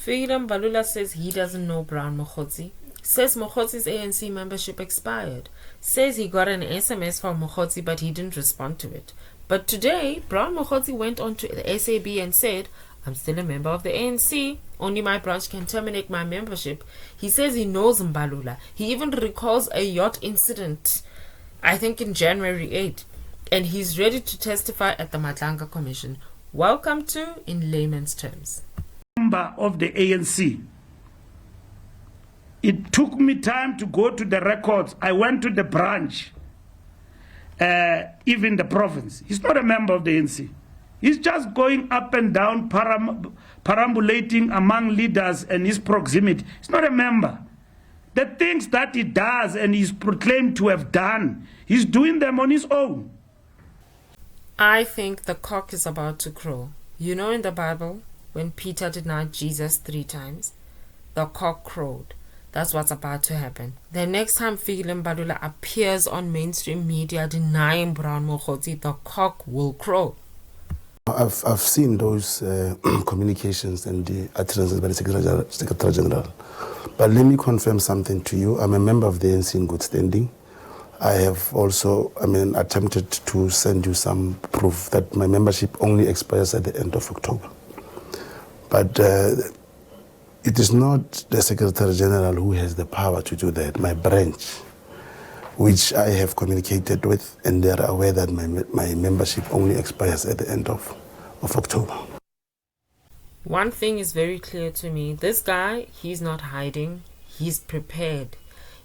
Fikile Mbalula says he doesn't know Brown Mogotsi. Says Mogotsi's ANC membership expired. Says he got an SMS from Mogotsi but he didn't respond to it. But today, Brown Mogotsi went on to the SAB and said, I'm still a member of the ANC. Only my branch can terminate my membership. He says he knows Mbalula. He even recalls a yacht incident, I think in January 8. And he's ready to testify at the Madlanga Commission. Welcome to In Layman's Terms. Member of the ANC. It took me time to go to the records. I went to the branch, even the province. He's not a member of the ANC. He's just going up and down, perambulating among leaders and his proximity. He's not a member. The things that he does and he's proclaimed to have done, he's doing them on his own. I think the cock is about to crow. You know, in the Bible, when Peter denied Jesus 3 times, the cock crowed. That's what's about to happen. The next time Fikile Mbalula appears on mainstream media denying Brown Mogotsi, the cock will crow. I've seen those communications and the utterances by the Secretary General. But let me confirm something to you. I'm a member of the ANC in good standing. I have also, attempted to send you some proof that my membership only expires at the end of October. But it is not the Secretary General who has the power to do that. My branch, which I have communicated with, and they are aware that my membership only expires at the end of October. One thing is very clear to me. This guy, he's not hiding. He's prepared.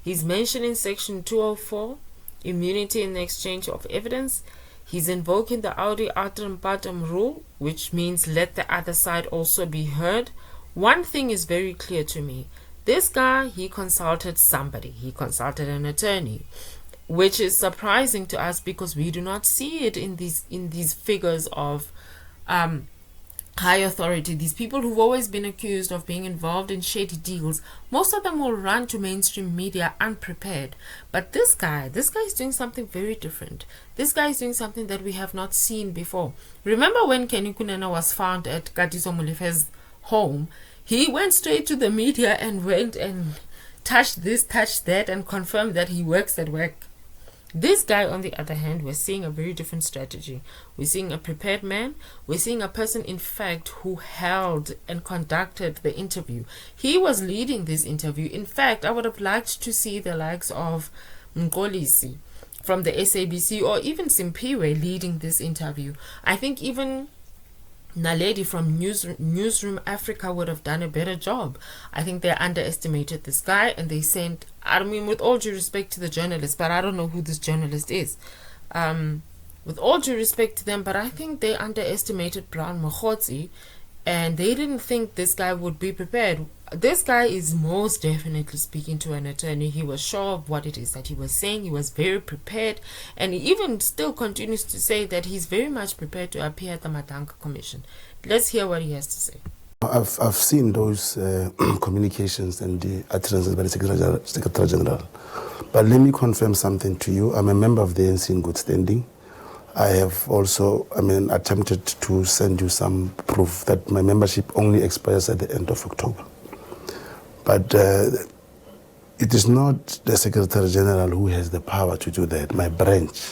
He's mentioning Section 204, immunity in the exchange of evidence. He's invoking the Audi Atem Patem rule, which means let the other side also be heard. One thing is very clear to me. This guy, he consulted somebody. He consulted an attorney, which is surprising to us because we do not see it in these figures of high authority. These people who've always been accused of being involved in shady deals, most of them will run to mainstream media unprepared. But this guy is doing something very different. This guy is doing something that we have not seen before. Remember when Kenny Kunena was found at Katiso Molefe's home? He went straight to the media and went and touched this, touched that, and confirmed that he works at work. This guy, on the other hand, we're seeing a very different strategy. We're seeing a prepared man. We're seeing a person, in fact, who held and conducted the interview. He was leading this interview. In fact, I would have liked to see the likes of Mkolisi from the SABC or even Simpiwe leading this interview. I think even Naledi from Newsroom Africa would have done a better job. I think they underestimated this guy and they sent, with all due respect to the journalist, but I don't know who this journalist is. With all due respect to them, but I think they underestimated Brown Mogotsi and they didn't think this guy would be prepared. This guy is most definitely speaking to an attorney. He was sure of what it is that he was saying. He was very prepared, and he even still continues to say that he's very much prepared to appear at the Madlanga Commission. Let's hear what he has to say. I've seen those communications and the utterances by the Secretary General. But let me confirm something to you. I'm a member of the ANC in good standing. I have also, attempted to send you some proof that my membership only expires at the end of October. But it is not the Secretary General who has the power to do that. My branch,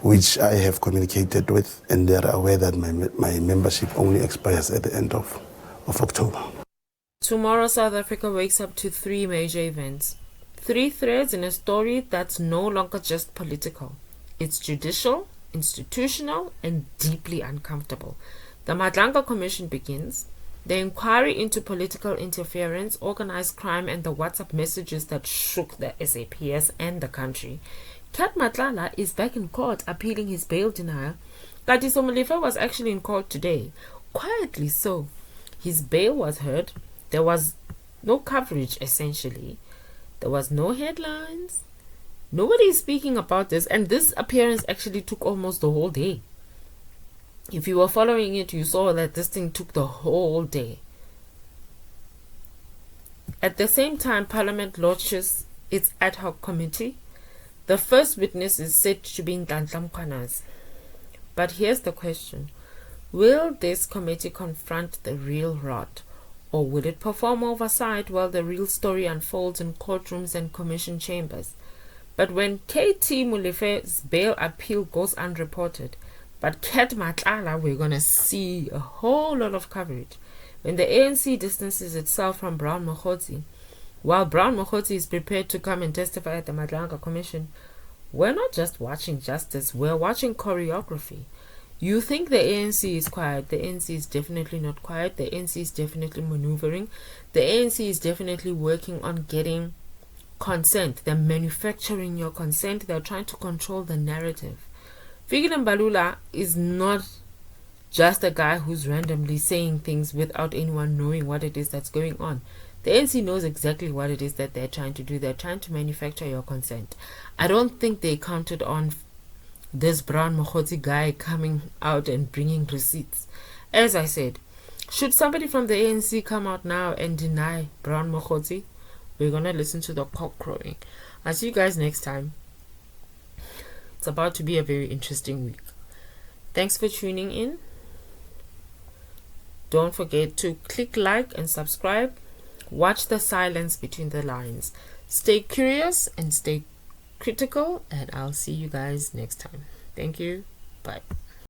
which I have communicated with, and they are aware that my membership only expires at the end of October. Tomorrow, South Africa wakes up to 3 major events. 3 threads in a story that's no longer just political. It's judicial, institutional, and deeply uncomfortable. The Madlanga Commission begins. The inquiry into political interference, organized crime, and the WhatsApp messages that shook the SAPS and the country. Kat Matlala is back in court appealing his bail denial. Katiso Molefe was actually in court today, quietly so. His bail was heard. There was no coverage, essentially. There was no headlines. Nobody is speaking about this, and this appearance actually took almost the whole day. If you were following it, you saw that this thing took the whole day. At the same time, Parliament launches its ad hoc committee. The first witness is said to be Madlanga Commission. But here's the question. Will this committee confront the real rot, Or will it perform oversight while the real story unfolds in courtrooms and commission chambers? But when KT Molefe's bail appeal goes unreported, but Ket Matlala, we're going to see a whole lot of coverage. When the ANC distances itself from Brown Mogotsi, while Brown Mogotsi is prepared to come and testify at the Madlanga Commission, we're not just watching justice, we're watching choreography. You think the ANC is quiet. The ANC is definitely not quiet. The ANC is definitely maneuvering. The ANC is definitely working on getting consent. They're manufacturing your consent. They're trying to control the narrative. Fikile Mbalula is not just a guy who's randomly saying things without anyone knowing what it is that's going on. The ANC knows exactly what it is that they're trying to do. They're trying to manufacture your consent. I don't think they counted on this Brown Mogotsi guy coming out and bringing receipts. As I said, should somebody from the ANC come out now and deny Brown Mogotsi, we're going to listen to the cock crowing. I'll see you guys next time. It's about to be a very interesting week. Thanks for tuning in. Don't forget to click like and subscribe. Watch the silence between the lines. Stay curious and stay critical, and I'll see you guys next time. Thank you. Bye.